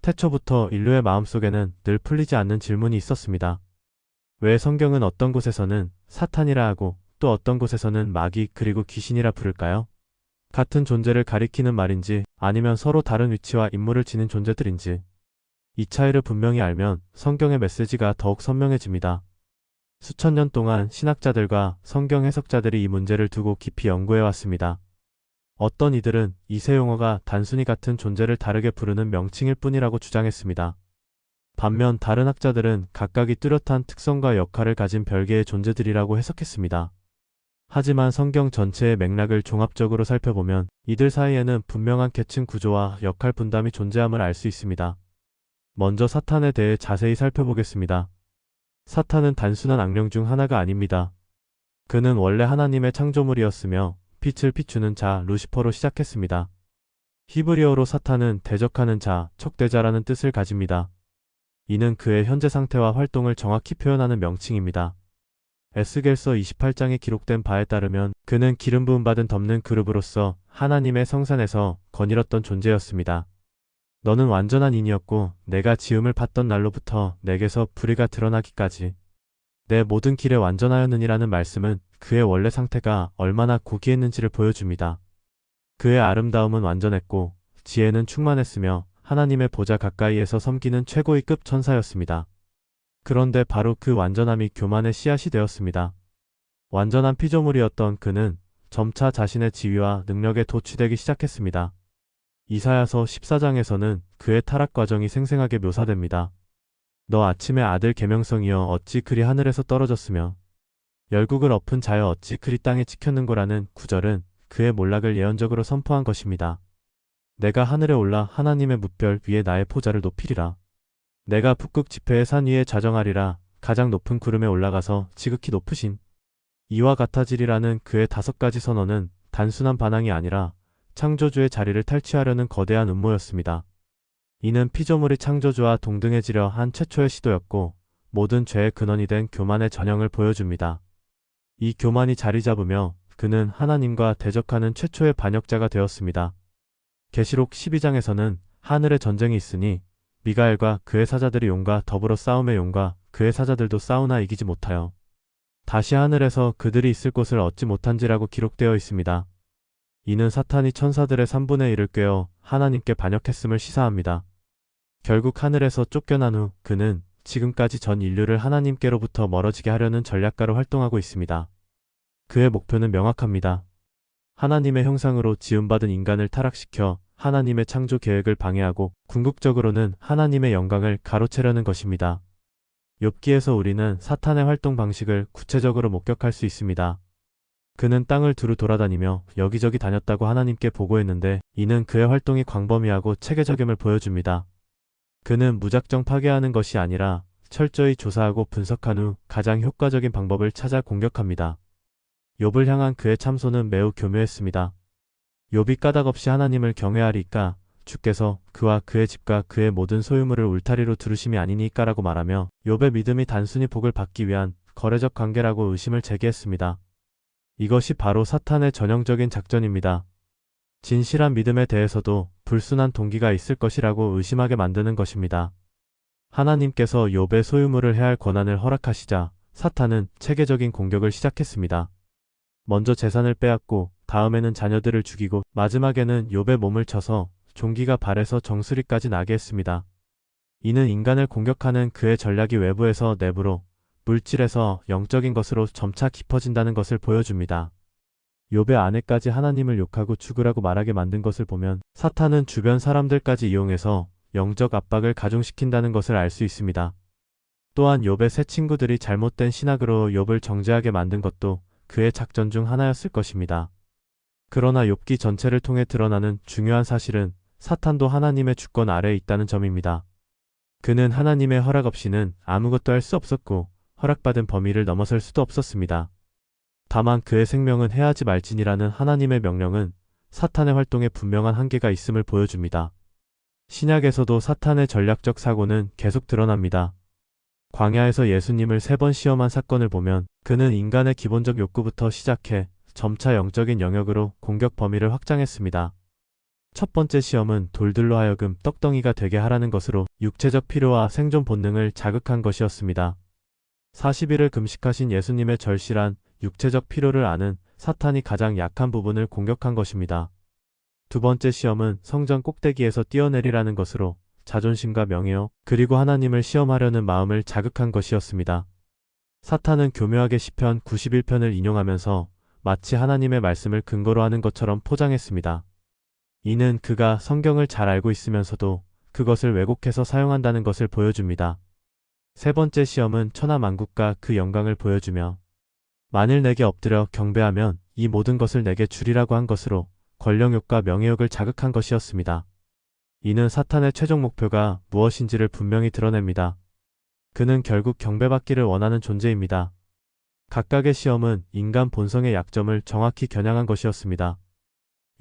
태초부터 인류의 마음속에는 늘 풀리지 않는 질문이 있었습니다. 왜 성경은 어떤 곳에서는 사탄이라 하고 또 어떤 곳에서는 마귀 그리고 귀신이라 부를까요? 같은 존재를 가리키는 말인지 아니면 서로 다른 위치와 임무를 지닌 존재들인지 이 차이를 분명히 알면 성경의 메시지가 더욱 선명해집니다. 수천 년 동안 신학자들과 성경 해석자들이 이 문제를 두고 깊이 연구해왔습니다. 어떤 이들은 이 세 용어가 단순히 같은 존재를 다르게 부르는 명칭일 뿐이라고 주장했습니다. 반면 다른 학자들은 각각이 뚜렷한 특성과 역할을 가진 별개의 존재들이라고 해석했습니다. 하지만 성경 전체의 맥락을 종합적으로 살펴보면 이들 사이에는 분명한 계층 구조와 역할 분담이 존재함을 알 수 있습니다. 먼저 사탄에 대해 자세히 살펴보겠습니다. 사탄은 단순한 악령 중 하나가 아닙니다. 그는 원래 하나님의 창조물이었으며 빛을 비추는 자 루시퍼로 시작했습니다. 히브리어로 사탄은 대적하는 자, 척대자라는 뜻을 가집니다. 이는 그의 현재 상태와 활동을 정확히 표현하는 명칭입니다. 에스겔서 28장에 기록된 바에 따르면 그는 기름 부음 받은 덮는 그룹으로서 하나님의 성산에서 거닐었던 존재였습니다. 너는 완전한 인이었고 내가 지음을 받던 날로부터 내게서 불의가 드러나기까지 내 모든 길에 완전하였느니라는 말씀은 그의 원래 상태가 얼마나 고귀했는지를 보여줍니다. 그의 아름다움은 완전했고 지혜는 충만했으며 하나님의 보좌 가까이에서 섬기는 최고의 급 천사였습니다. 그런데 바로 그 완전함이 교만의 씨앗이 되었습니다. 완전한 피조물이었던 그는 점차 자신의 지위와 능력에 도취되기 시작했습니다. 이사야서 14장에서는 그의 타락 과정이 생생하게 묘사됩니다. 너 아침의 아들 계명성이여 어찌 그리 하늘에서 떨어졌으며 열국을 엎은 자여 어찌 그리 땅에 찍혔는고라는 구절은 그의 몰락을 예언적으로 선포한 것입니다. 내가 하늘에 올라 하나님의 뭇별 위에 나의 포자를 높이리라. 내가 북극 지폐의 산 위에 자정하리라. 가장 높은 구름에 올라가서 지극히 높으신 이와 같아지리라는 그의 5가지 선언은 단순한 반항이 아니라 창조주의 자리를 탈취하려는 거대한 음모였습니다. 이는 피조물이 창조주와 동등해지려 한 최초의 시도였고 모든 죄의 근원이 된 교만의 전형을 보여줍니다. 이 교만이 자리 잡으며 그는 하나님과 대적하는 최초의 반역자가 되었습니다. 계시록 12장에서는 하늘에 전쟁이 있으니 미가엘과 그의 사자들이 용과 더불어 싸움의 용과 그의 사자들도 싸우나 이기지 못하여 다시 하늘에서 그들이 있을 곳을 얻지 못한지라고 기록되어 있습니다. 이는 사탄이 천사들의 3분의 1을 꿰어 하나님께 반역했음을 시사합니다. 결국 하늘에서 쫓겨난 후 그는 지금까지 전 인류를 하나님께로부터 멀어지게 하려는 전략가로 활동하고 있습니다. 그의 목표는 명확합니다. 하나님의 형상으로 지음받은 인간을 타락시켜 하나님의 창조 계획을 방해하고 궁극적으로는 하나님의 영광을 가로채려는 것입니다. 욥기에서 우리는 사탄의 활동 방식을 구체적으로 목격할 수 있습니다. 그는 땅을 두루 돌아다니며 여기저기 다녔다고 하나님께 보고했는데 이는 그의 활동이 광범위하고 체계적임을 보여줍니다. 그는 무작정 파괴하는 것이 아니라 철저히 조사하고 분석한 후 가장 효과적인 방법을 찾아 공격합니다. 욥을 향한 그의 참소는 매우 교묘했습니다. 욥이 까닭없이 하나님을 경외하리까 주께서 그와 그의 집과 그의 모든 소유물을 울타리로 두르심이 아니니까라고 말하며 욥의 믿음이 단순히 복을 받기 위한 거래적 관계라고 의심을 제기했습니다. 이것이 바로 사탄의 전형적인 작전입니다. 진실한 믿음에 대해서도 불순한 동기가 있을 것이라고 의심하게 만드는 것입니다. 하나님께서 욥의 소유물을 해할 권한을 허락하시자 사탄은 체계적인 공격을 시작했습니다. 먼저 재산을 빼앗고 다음에는 자녀들을 죽이고 마지막에는 욥의 몸을 쳐서 종기가 발에서 정수리까지 나게 했습니다. 이는 인간을 공격하는 그의 전략이 외부에서 내부로 물질에서 영적인 것으로 점차 깊어진다는 것을 보여줍니다. 욥의 아내까지 하나님을 욕하고 죽으라고 말하게 만든 것을 보면 사탄은 주변 사람들까지 이용해서 영적 압박을 가중시킨다는 것을 알 수 있습니다. 또한 욥의 세 친구들이 잘못된 신학으로 욥을 정죄하게 만든 것도 그의 작전 중 하나였을 것입니다. 그러나 욥기 전체를 통해 드러나는 중요한 사실은 사탄도 하나님의 주권 아래에 있다는 점입니다. 그는 하나님의 허락 없이는 아무것도 할 수 없었고 허락받은 범위를 넘어설 수도 없었습니다. 다만 그의 생명은 해하지 말지니라는 하나님의 명령은 사탄의 활동에 분명한 한계가 있음을 보여줍니다. 신약에서도 사탄의 전략적 사고는 계속 드러납니다. 광야에서 예수님을 3번 시험한 사건을 보면 그는 인간의 기본적 욕구부터 시작해 점차 영적인 영역으로 공격 범위를 확장했습니다. 첫 번째 시험은 돌들로 하여금 떡덩이가 되게 하라는 것으로 육체적 필요와 생존 본능을 자극한 것이었습니다. 40일을 금식하신 예수님의 절실한 육체적 필요를 아는 사탄이 가장 약한 부분을 공격한 것입니다. 두 번째 시험은 성전 꼭대기에서 뛰어내리라는 것으로 자존심과 명예요, 그리고 하나님을 시험하려는 마음을 자극한 것이었습니다. 사탄은 교묘하게 시편 91편을 인용하면서 마치 하나님의 말씀을 근거로 하는 것처럼 포장했습니다. 이는 그가 성경을 잘 알고 있으면서도 그것을 왜곡해서 사용한다는 것을 보여줍니다. 세 번째 시험은 천하만국과 그 영광을 보여주며 만일 내게 엎드려 경배하면 이 모든 것을 내게 주리라고 한 것으로 권력욕과 명예욕을 자극한 것이었습니다. 이는 사탄의 최종 목표가 무엇인지를 분명히 드러냅니다. 그는 결국 경배받기를 원하는 존재입니다. 각각의 시험은 인간 본성의 약점을 정확히 겨냥한 것이었습니다.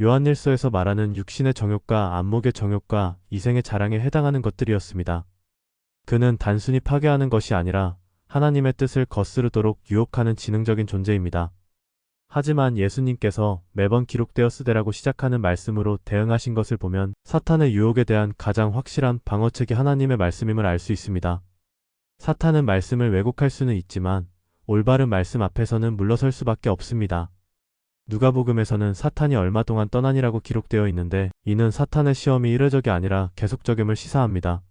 요한일서에서 말하는 육신의 정욕과 안목의 정욕과 이생의 자랑에 해당하는 것들이었습니다. 그는 단순히 파괴하는 것이 아니라 하나님의 뜻을 거스르도록 유혹하는 지능적인 존재입니다. 하지만 예수님께서 매번 기록되었으되라고 시작하는 말씀으로 대응하신 것을 보면 사탄의 유혹에 대한 가장 확실한 방어책이 하나님의 말씀임을 알 수 있습니다. 사탄은 말씀을 왜곡할 수는 있지만 올바른 말씀 앞에서는 물러설 수밖에 없습니다. 누가복음에서는 사탄이 얼마 동안 떠나니라고 기록되어 있는데 이는 사탄의 시험이 일회적이 아니라 계속적임을 시사합니다.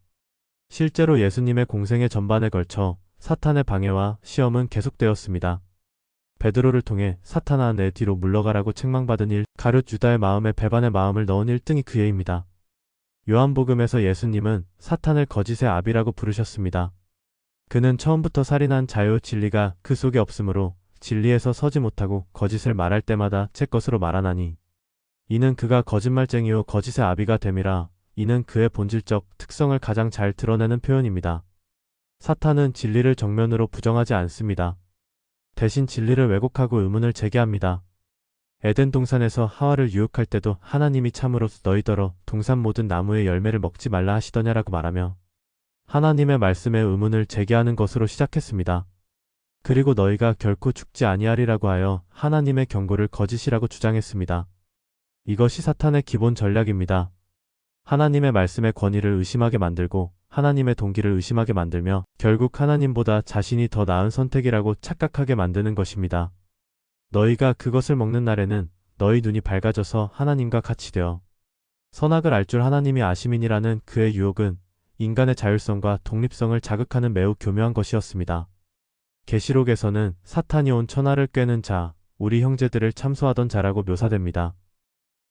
실제로 예수님의 공생의 전반에 걸쳐 사탄의 방해와 시험은 계속되었습니다. 베드로를 통해 사탄아 내 뒤로 물러가라고 책망받은 일, 가룟 유다의 마음에 배반의 마음을 넣은 1등이 그애입니다. 요한복음에서 예수님은 사탄을 거짓의 아비라고 부르셨습니다. 그는 처음부터 살인한 자요 진리가 그 속에 없으므로 진리에서 서지 못하고 거짓을 말할 때마다 제 것으로 말하나니 이는 그가 거짓말쟁이요 거짓의 아비가 됨이라. 이는 그의 본질적 특성을 가장 잘 드러내는 표현입니다. 사탄은 진리를 정면으로 부정하지 않습니다. 대신 진리를 왜곡하고 의문을 제기합니다. 에덴 동산에서 하와를 유혹할 때도 하나님이 참으로 너희더러 동산 모든 나무의 열매를 먹지 말라 하시더냐라고 말하며 하나님의 말씀에 의문을 제기하는 것으로 시작했습니다. 그리고 너희가 결코 죽지 아니하리라고 하여 하나님의 경고를 거짓이라고 주장했습니다. 이것이 사탄의 기본 전략입니다. 하나님의 말씀의 권위를 의심하게 만들고 하나님의 동기를 의심하게 만들며 결국 하나님보다 자신이 더 나은 선택이라고 착각하게 만드는 것입니다. 너희가 그것을 먹는 날에는 너희 눈이 밝아져서 하나님과 같이 되어 선악을 알 줄 하나님이 아심이니라는 그의 유혹은 인간의 자율성과 독립성을 자극하는 매우 교묘한 것이었습니다. 계시록에서는 사탄이 온 천하를 꿰는 자, 우리 형제들을 참소하던 자라고 묘사됩니다.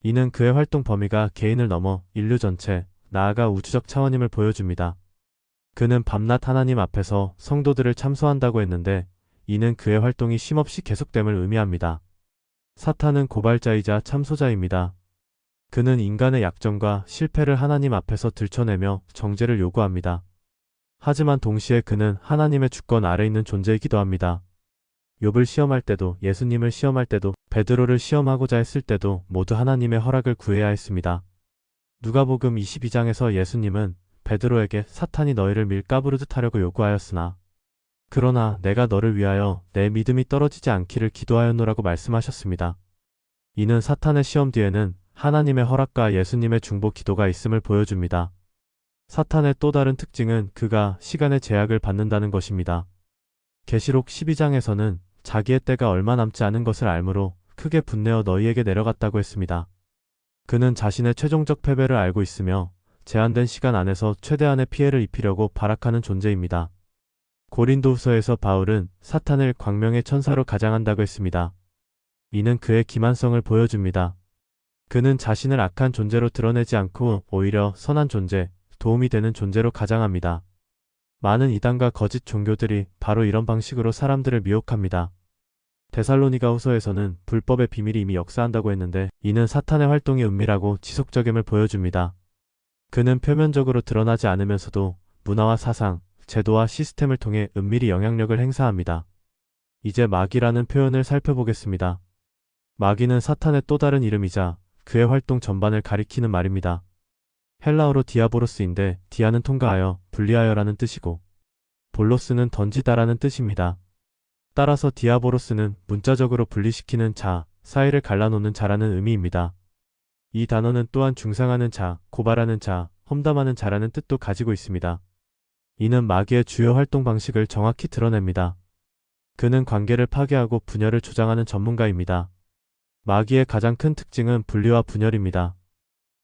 이는 그의 활동 범위가 개인을 넘어 인류 전체, 나아가 우주적 차원임을 보여줍니다. 그는 밤낮 하나님 앞에서 성도들을 참소한다고 했는데 이는 그의 활동이 쉼없이 계속됨을 의미합니다. 사탄은 고발자이자 참소자입니다. 그는 인간의 약점과 실패를 하나님 앞에서 들춰내며 정죄를 요구합니다. 하지만 동시에 그는 하나님의 주권 아래 있는 존재이기도 합니다. 욥을 시험할 때도 예수님을 시험할 때도 베드로를 시험하고자 했을 때도 모두 하나님의 허락을 구해야 했습니다. 누가복음 22장에서 예수님은 베드로에게 사탄이 너희를 밀가부르듯 하려고 요구하였으나 그러나 내가 너를 위하여 내 믿음이 떨어지지 않기를 기도하였노라고 말씀하셨습니다. 이는 사탄의 시험 뒤에는 하나님의 허락과 예수님의 중보 기도가 있음을 보여줍니다. 사탄의 또 다른 특징은 그가 시간의 제약을 받는다는 것입니다. 계시록 12장에서는 자기의 때가 얼마 남지 않은 것을 알므로 크게 분내어 너희에게 내려갔다고 했습니다. 그는 자신의 최종적 패배를 알고 있으며 제한된 시간 안에서 최대한의 피해를 입히려고 발악하는 존재입니다. 고린도후서에서 바울은 사탄을 광명의 천사로 가장한다고 했습니다. 이는 그의 기만성을 보여줍니다. 그는 자신을 악한 존재로 드러내지 않고 오히려 선한 존재, 도움이 되는 존재로 가장합니다. 많은 이단과 거짓 종교들이 바로 이런 방식으로 사람들을 미혹합니다. 데살로니가 후서에서는 불법의 비밀이 이미 역사한다고 했는데 이는 사탄의 활동이 은밀하고 지속적임을 보여줍니다. 그는 표면적으로 드러나지 않으면서도 문화와 사상, 제도와 시스템을 통해 은밀히 영향력을 행사합니다. 이제 마귀라는 표현을 살펴보겠습니다. 마귀는 사탄의 또 다른 이름이자 그의 활동 전반을 가리키는 말입니다. 헬라어로 디아보로스인데 디아는 통과하여, 분리하여라는 뜻이고 볼로스는 던지다라는 뜻입니다. 따라서 디아보로스는 문자적으로 분리시키는 자, 사이를 갈라놓는 자라는 의미입니다. 이 단어는 또한 중상하는 자, 고발하는 자, 험담하는 자라는 뜻도 가지고 있습니다. 이는 마귀의 주요 활동 방식을 정확히 드러냅니다. 그는 관계를 파괴하고 분열을 조장하는 전문가입니다. 마귀의 가장 큰 특징은 분리와 분열입니다.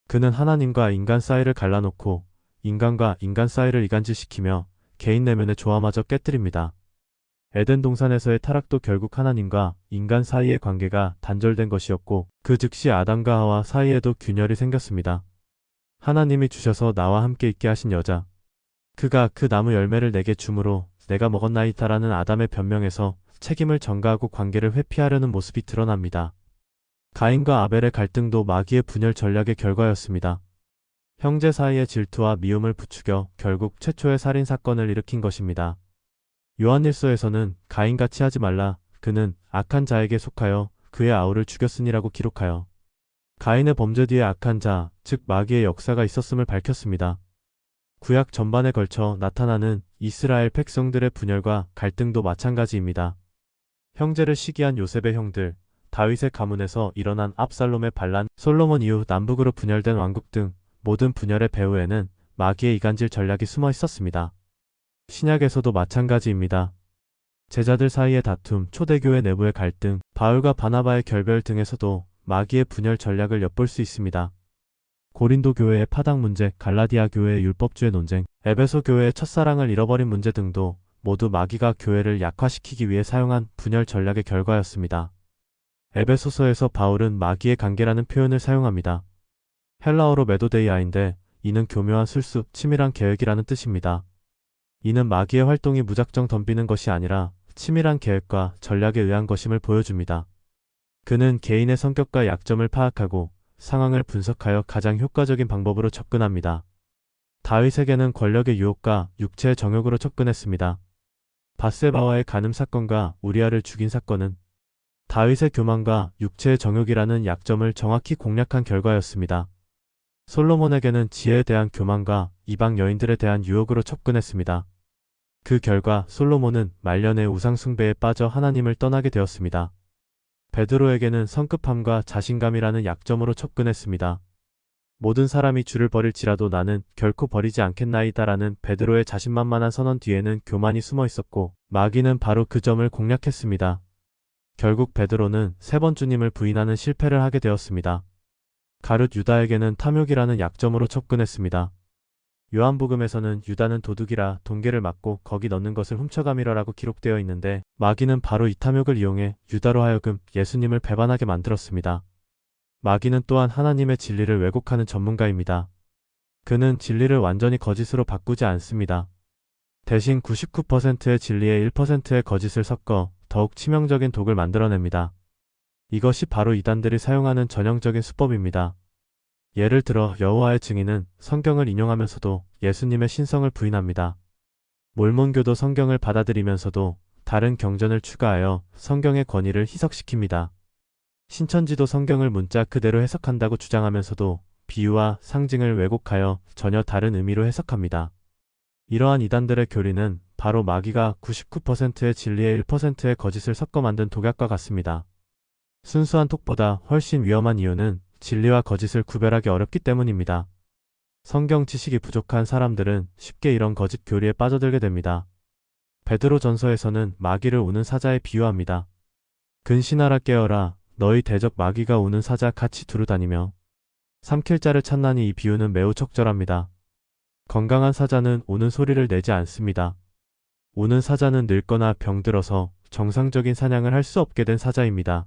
그는 하나님과 인간 사이를 갈라놓고 인간과 인간 사이를 이간질시키며 개인 내면의 조화마저 깨뜨립니다. 에덴 동산에서의 타락도 결국 하나님과 인간 사이의 관계가 단절된 것이었고 그 즉시 아담과 하와 사이에도 균열이 생겼습니다. 하나님이 주셔서 나와 함께 있게 하신 여자. 그가 그 나무 열매를 내게 주므로 내가 먹었나이다라는 아담의 변명에서 책임을 전가하고 관계를 회피하려는 모습이 드러납니다. 가인과 아벨의 갈등도 마귀의 분열 전략의 결과였습니다. 형제 사이의 질투와 미움을 부추겨 결국 최초의 살인 사건을 일으킨 것입니다. 요한일서에서는 가인같이 하지 말라. 그는 악한 자에게 속하여 그의 아우를 죽였으니라고 기록하여 가인의 범죄 뒤에 악한 자, 즉 마귀의 역사가 있었음을 밝혔습니다. 구약 전반에 걸쳐 나타나는 이스라엘 백성들의 분열과 갈등도 마찬가지입니다. 형제를 시기한 요셉의 형들, 다윗의 가문에서 일어난 압살롬의 반란, 솔로몬 이후 남북으로 분열된 왕국 등 모든 분열의 배후에는 마귀의 이간질 전략이 숨어 있었습니다. 신약에서도 마찬가지입니다. 제자들 사이의 다툼, 초대교회 내부의 갈등, 바울과 바나바의 결별 등에서도 마귀의 분열 전략을 엿볼 수 있습니다. 고린도 교회의 파당 문제, 갈라디아 교회의 율법주의 논쟁, 에베소 교회의 첫사랑을 잃어버린 문제 등도 모두 마귀가 교회를 약화시키기 위해 사용한 분열 전략의 결과였습니다. 에베소서에서 바울은 마귀의 관계라는 표현을 사용합니다. 헬라어로 메도데이아인데 이는 교묘한 술수, 치밀한 계획이라는 뜻입니다. 이는 마귀의 활동이 무작정 덤비는 것이 아니라 치밀한 계획과 전략에 의한 것임을 보여줍니다. 그는 개인의 성격과 약점을 파악하고 상황을 분석하여 가장 효과적인 방법으로 접근합니다. 다윗에게는 권력의 유혹과 육체의 정욕으로 접근했습니다. 밧세바와의 간음 사건과 우리아를 죽인 사건은 다윗의 교만과 육체의 정욕이라는 약점을 정확히 공략한 결과였습니다. 솔로몬에게는 지혜에 대한 교만과 이방 여인들에 대한 유혹으로 접근했습니다. 그 결과 솔로몬은 말년의 우상 숭배에 빠져 하나님을 떠나게 되었습니다. 베드로에게는 성급함과 자신감이라는 약점으로 접근했습니다. 모든 사람이 주를 버릴지라도 나는 결코 버리지 않겠나이다라는 베드로의 자신만만한 선언 뒤에는 교만이 숨어 있었고 마귀는 바로 그 점을 공략했습니다. 결국 베드로는 3번 주님을 부인하는 실패를 하게 되었습니다. 가룟 유다에게는 탐욕이라는 약점으로 접근했습니다. 요한복음에서는 유다는 도둑이라 동계를 맞고 거기 넣는 것을 훔쳐가미러라고 기록되어 있는데 마귀는 바로 이 탐욕을 이용해 유다로 하여금 예수님을 배반하게 만들었습니다. 마귀는 또한 하나님의 진리를 왜곡하는 전문가입니다. 그는 진리를 완전히 거짓으로 바꾸지 않습니다. 대신 99%의 진리에 1%의 거짓을 섞어 더욱 치명적인 독을 만들어냅니다. 이것이 바로 이단들이 사용하는 전형적인 수법입니다. 예를 들어 여호와의 증인은 성경을 인용하면서도 예수님의 신성을 부인합니다. 몰몬교도 성경을 받아들이면서도 다른 경전을 추가하여 성경의 권위를 희석시킵니다. 신천지도 성경을 문자 그대로 해석한다고 주장하면서도 비유와 상징을 왜곡하여 전혀 다른 의미로 해석합니다. 이러한 이단들의 교리는 바로 마귀가 99%의 진리에 1%의 거짓을 섞어 만든 독약과 같습니다. 순수한 톡보다 훨씬 위험한 이유는 진리와 거짓을 구별하기 어렵기 때문입니다. 성경 지식이 부족한 사람들은 쉽게 이런 거짓 교리에 빠져들게 됩니다. 베드로 전서에서는 마귀를 우는 사자에 비유합니다. 근신하라 깨어라 너희 대적 마귀가 우는 사자 같이 두루 다니며 삼킬 자를 찾나니 이 비유는 매우 적절합니다. 건강한 사자는 우는 소리를 내지 않습니다. 우는 사자는 늙거나 병들어서 정상적인 사냥을 할 수 없게 된 사자입니다.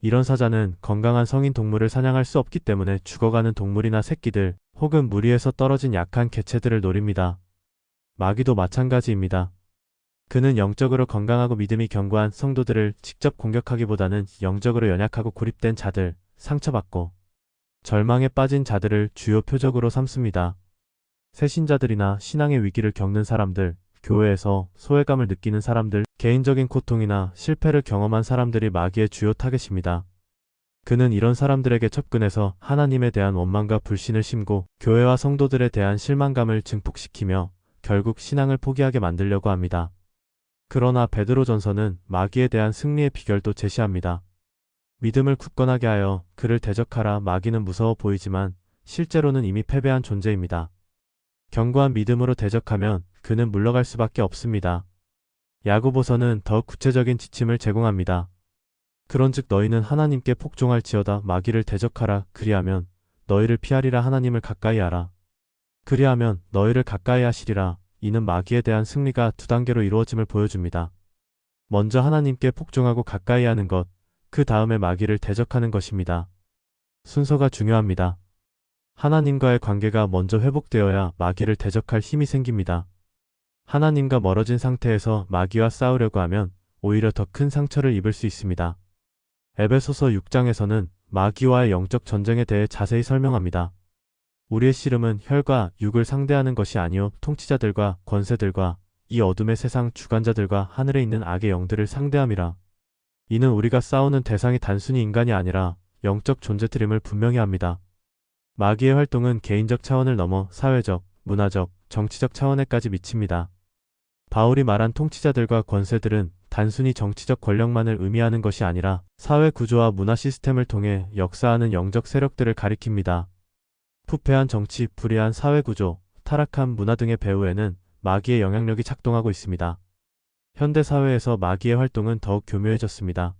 이런 사자는 건강한 성인 동물을 사냥할 수 없기 때문에 죽어가는 동물이나 새끼들 혹은 무리에서 떨어진 약한 개체들을 노립니다. 마귀도 마찬가지입니다. 그는 영적으로 건강하고 믿음이 견고한 성도들을 직접 공격하기보다는 영적으로 연약하고 고립된 자들, 상처받고 절망에 빠진 자들을 주요 표적으로 삼습니다. 새신자들이나 신앙의 위기를 겪는 사람들, 교회에서 소외감을 느끼는 사람들, 개인적인 고통이나 실패를 경험한 사람들이 마귀의 주요 타겟입니다. 그는 이런 사람들에게 접근해서 하나님에 대한 원망과 불신을 심고 교회와 성도들에 대한 실망감을 증폭시키며 결국 신앙을 포기하게 만들려고 합니다. 그러나 베드로전서는 마귀에 대한 승리의 비결도 제시합니다. 믿음을 굳건하게 하여 그를 대적하라. 마귀는 무서워 보이지만 실제로는 이미 패배한 존재입니다. 견고한 믿음으로 대적하면 그는 물러갈 수밖에 없습니다. 야고보서는 더욱 구체적인 지침을 제공합니다. 그런즉 너희는 하나님께 복종할지어다. 마귀를 대적하라. 그리하면 너희를 피하리라. 하나님을 가까이 하라. 그리하면 너희를 가까이 하시리라. 이는 마귀에 대한 승리가 두 단계로 이루어짐을 보여줍니다. 먼저 하나님께 복종하고 가까이 하는 것, 그 다음에 마귀를 대적하는 것입니다. 순서가 중요합니다. 하나님과의 관계가 먼저 회복되어야 마귀를 대적할 힘이 생깁니다. 하나님과 멀어진 상태에서 마귀와 싸우려고 하면 오히려 더 큰 상처를 입을 수 있습니다. 에베소서 6장에서는 마귀와의 영적 전쟁에 대해 자세히 설명합니다. 우리의 씨름은 혈과 육을 상대하는 것이 아니요 통치자들과 권세들과 이 어둠의 세상 주관자들과 하늘에 있는 악의 영들을 상대함이라. 이는 우리가 싸우는 대상이 단순히 인간이 아니라 영적 존재들임을 분명히 합니다. 마귀의 활동은 개인적 차원을 넘어 사회적, 문화적, 정치적 차원에까지 미칩니다. 바울이 말한 통치자들과 권세들은 단순히 정치적 권력만을 의미하는 것이 아니라 사회 구조와 문화 시스템을 통해 역사하는 영적 세력들을 가리킵니다. 부패한 정치, 불의한 사회 구조, 타락한 문화 등의 배후에는 마귀의 영향력이 작동하고 있습니다. 현대 사회에서 마귀의 활동은 더욱 교묘해졌습니다.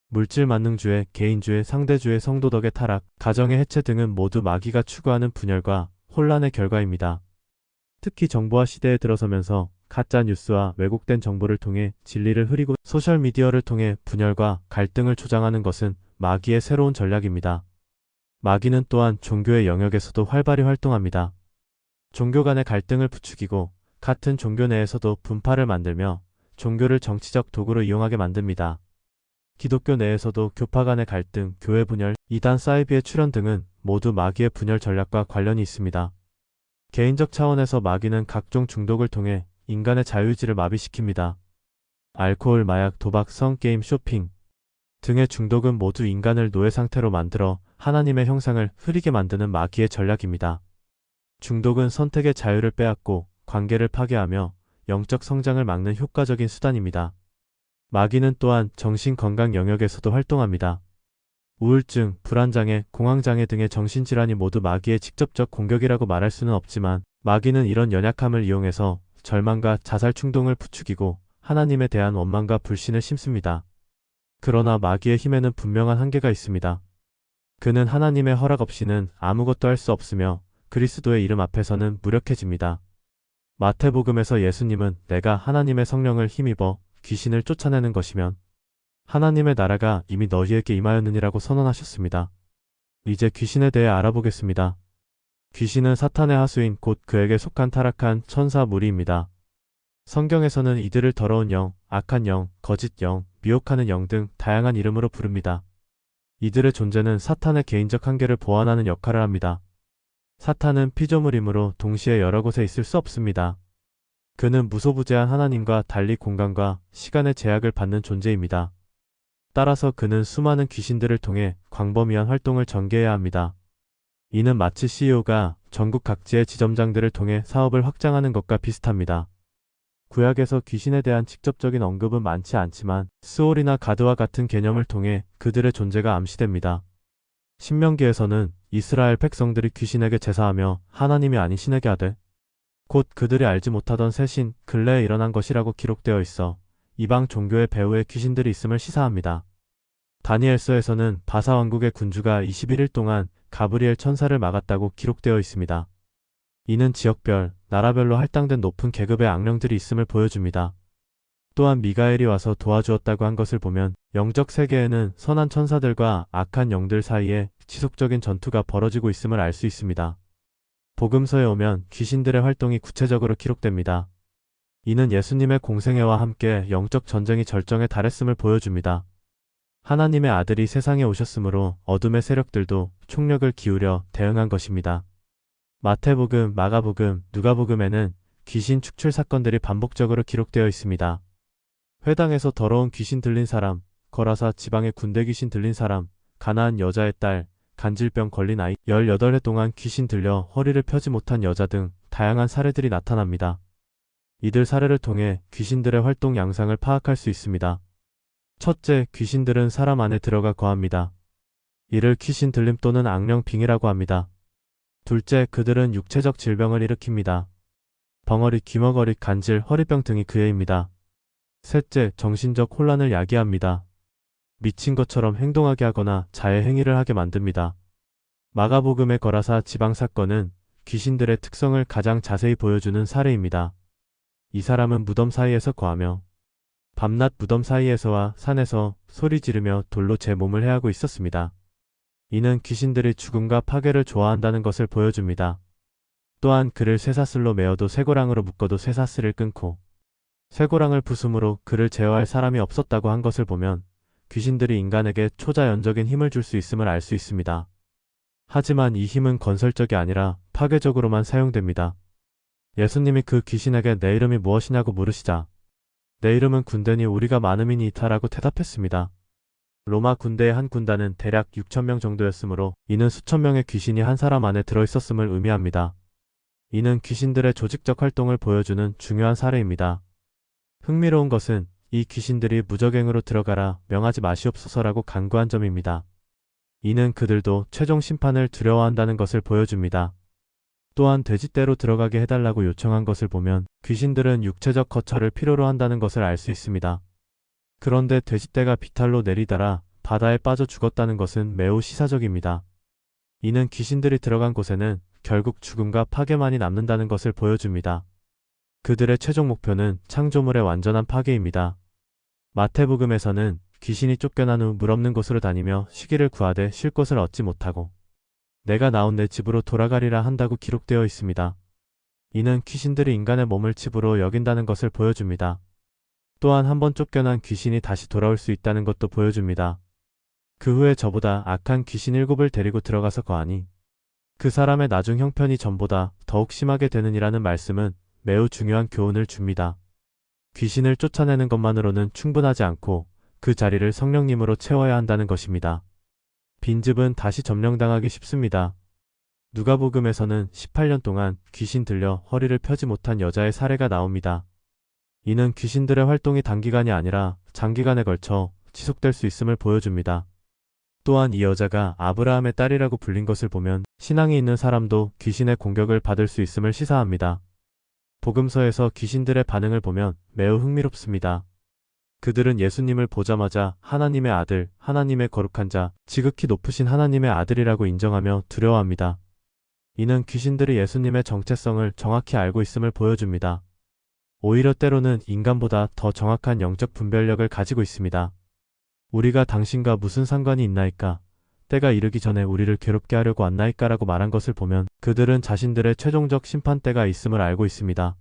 물질 만능주의, 개인주의, 상대주의, 성도덕의 타락, 가정의 해체 등은 모두 마귀가 추구하는 분열과 혼란의 결과입니다. 특히 정보화 시대에 들어서면서 가짜 뉴스와 왜곡된 정보를 통해 진리를 흐리고 소셜미디어를 통해 분열과 갈등을 조장하는 것은 마귀의 새로운 전략입니다. 마귀는 또한 종교의 영역에서도 활발히 활동합니다. 종교 간의 갈등을 부추기고 같은 종교 내에서도 분파를 만들며 종교를 정치적 도구로 이용하게 만듭니다. 기독교 내에서도 교파 간의 갈등, 교회 분열, 이단 사이비의 출현 등은 모두 마귀의 분열 전략과 관련이 있습니다. 개인적 차원에서 마귀는 각종 중독을 통해 인간의 자유의지를 마비시킵니다. 알코올, 마약, 도박, 성, 게임, 쇼핑 등의 중독은 모두 인간을 노예 상태로 만들어 하나님의 형상을 흐리게 만드는 마귀의 전략입니다. 중독은 선택의 자유를 빼앗고 관계를 파괴하며 영적 성장을 막는 효과적인 수단입니다. 마귀는 또한 정신건강 영역에서도 활동합니다. 우울증, 불안장애, 공황장애 등의 정신질환이 모두 마귀의 직접적 공격이라고 말할 수는 없지만 마귀는 이런 연약함을 이용해서 절망과 자살 충동을 부추기고 하나님에 대한 원망과 불신을 심습니다. 그러나 마귀의 힘에는 분명한 한계가 있습니다. 그는 하나님의 허락 없이는 아무것도 할 수 없으며 그리스도의 이름 앞에서는 무력해집니다. 마태복음에서 예수님은 내가 하나님의 성령을 힘입어 귀신을 쫓아내는 것이면 하나님의 나라가 이미 너희에게 임하였느니라고 선언하셨습니다. 이제 귀신에 대해 알아보겠습니다. 귀신은 사탄의 하수인 곧 그에게 속한 타락한 천사 무리입니다. 성경에서는 이들을 더러운 영, 악한 영, 거짓 영, 미혹하는 영 등 다양한 이름으로 부릅니다. 이들의 존재는 사탄의 개인적 한계를 보완하는 역할을 합니다. 사탄은 피조물이므로 동시에 여러 곳에 있을 수 없습니다. 그는 무소부재한 하나님과 달리 공간과 시간의 제약을 받는 존재입니다. 따라서 그는 수많은 귀신들을 통해 광범위한 활동을 전개해야 합니다. 이는 마치 CEO가 전국 각지의 지점장들을 통해 사업을 확장하는 것과 비슷합니다. 구약에서 귀신에 대한 직접적인 언급은 많지 않지만 스올이나 가드와 같은 개념을 통해 그들의 존재가 암시됩니다. 신명기에서는 이스라엘 백성들이 귀신에게 제사하며 하나님이 아닌 신에게 하되 곧 그들이 알지 못하던 새 신 근래에 일어난 것이라고 기록되어 있어 이방 종교의 배후에 귀신들이 있음을 시사합니다. 다니엘서에서는 바사 왕국의 군주가 21일 동안 가브리엘 천사를 막았다고 기록되어 있습니다. 이는 지역별, 나라별로 할당된 높은 계급의 악령들이 있음을 보여줍니다. 또한 미가엘이 와서 도와주었다고 한 것을 보면 영적 세계에는 선한 천사들과 악한 영들 사이에 지속적인 전투가 벌어지고 있음을 알 수 있습니다. 복음서에 오면 귀신들의 활동이 구체적으로 기록됩니다. 이는 예수님의 공생애와 함께 영적 전쟁이 절정에 달했음을 보여줍니다. 하나님의 아들이 세상에 오셨으므로 어둠의 세력들도 총력을 기울여 대응한 것입니다. 마태복음, 마가복음, 누가복음에는 귀신 축출 사건들이 반복적으로 기록되어 있습니다. 회당에서 더러운 귀신 들린 사람, 거라사 지방의 군대 귀신 들린 사람, 가나안 여자의 딸, 간질병 걸린 아이, 18해 동안 귀신 들려 허리를 펴지 못한 여자 등 다양한 사례들이 나타납니다. 이들 사례를 통해 귀신들의 활동 양상을 파악할 수 있습니다. 첫째, 귀신들은 사람 안에 들어가 거합니다. 이를 귀신 들림 또는 악령 빙의라고 합니다. 둘째, 그들은 육체적 질병을 일으킵니다. 벙어리, 귀머거리, 간질, 허리병 등이 그예입니다. 셋째, 정신적 혼란을 야기합니다. 미친 것처럼 행동하게 하거나 자해 행위를 하게 만듭니다. 마가복음의 거라사 지방 사건은 귀신들의 특성을 가장 자세히 보여주는 사례입니다. 이 사람은 무덤 사이에서 거하며 밤낮 무덤 사이에서와 산에서 소리 지르며 돌로 제 몸을 해하고 있었습니다. 이는 귀신들이 죽음과 파괴를 좋아한다는 것을 보여줍니다. 또한 그를 쇠사슬로 메어도 쇠고랑으로 묶어도 쇠사슬을 끊고 쇠고랑을 부숨으로 그를 제어할 사람이 없었다고 한 것을 보면 귀신들이 인간에게 초자연적인 힘을 줄 수 있음을 알 수 있습니다. 하지만 이 힘은 건설적이 아니라 파괴적으로만 사용됩니다. 예수님이 그 귀신에게 내 이름이 무엇이냐고 물으시자 내 이름은 군대니 우리가 많음이니이다라고 대답했습니다. 로마 군대의 한 군단은 대략 6,000명 정도였으므로 이는 수천 명의 귀신이 한 사람 안에 들어있었음을 의미합니다. 이는 귀신들의 조직적 활동을 보여주는 중요한 사례입니다. 흥미로운 것은 이 귀신들이 무적행으로 들어가라 명하지 마시옵소서라고 간구한 점입니다. 이는 그들도 최종 심판을 두려워한다는 것을 보여줍니다. 또한 돼지떼로 들어가게 해달라고 요청한 것을 보면 귀신들은 육체적 거처를 필요로 한다는 것을 알 수 있습니다. 그런데 돼지떼가 비탈로 내리달아 바다에 빠져 죽었다는 것은 매우 시사적입니다. 이는 귀신들이 들어간 곳에는 결국 죽음과 파괴만이 남는다는 것을 보여줍니다. 그들의 최종 목표는 창조물의 완전한 파괴입니다. 마태복음에서는 귀신이 쫓겨난 후 물 없는 곳으로 다니며 쉬기를 구하되 쉴 곳을 얻지 못하고 내가 나온 내 집으로 돌아가리라 한다고 기록되어 있습니다. 이는 귀신들이 인간의 몸을 집으로 여긴다는 것을 보여줍니다. 또한 한번 쫓겨난 귀신이 다시 돌아올 수 있다는 것도 보여줍니다. 그 후에 저보다 악한 귀신 7을 데리고 들어가서 거하니 그 사람의 나중 형편이 전보다 더욱 심하게 되느니라는 말씀은 매우 중요한 교훈을 줍니다. 귀신을 쫓아내는 것만으로는 충분하지 않고 그 자리를 성령님으로 채워야 한다는 것입니다. 빈집은 다시 점령당하기 쉽습니다. 누가복음에서는 18년 동안 귀신 들려 허리를 펴지 못한 여자의 사례가 나옵니다. 이는 귀신들의 활동이 단기간이 아니라 장기간에 걸쳐 지속될 수 있음을 보여줍니다. 또한 이 여자가 아브라함의 딸이라고 불린 것을 보면 신앙이 있는 사람도 귀신의 공격을 받을 수 있음을 시사합니다. 복음서에서 귀신들의 반응을 보면 매우 흥미롭습니다. 그들은 예수님을 보자마자 하나님의 아들, 하나님의 거룩한 자, 지극히 높으신 하나님의 아들이라고 인정하며 두려워합니다. 이는 귀신들이 예수님의 정체성을 정확히 알고 있음을 보여줍니다. 오히려 때로는 인간보다 더 정확한 영적 분별력을 가지고 있습니다. 우리가 당신과 무슨 상관이 있나이까? 때가 이르기 전에 우리를 괴롭게 하려고 왔나이까라고 말한 것을 보면 그들은 자신들의 최종적 심판 때가 있음을 알고 있습니다.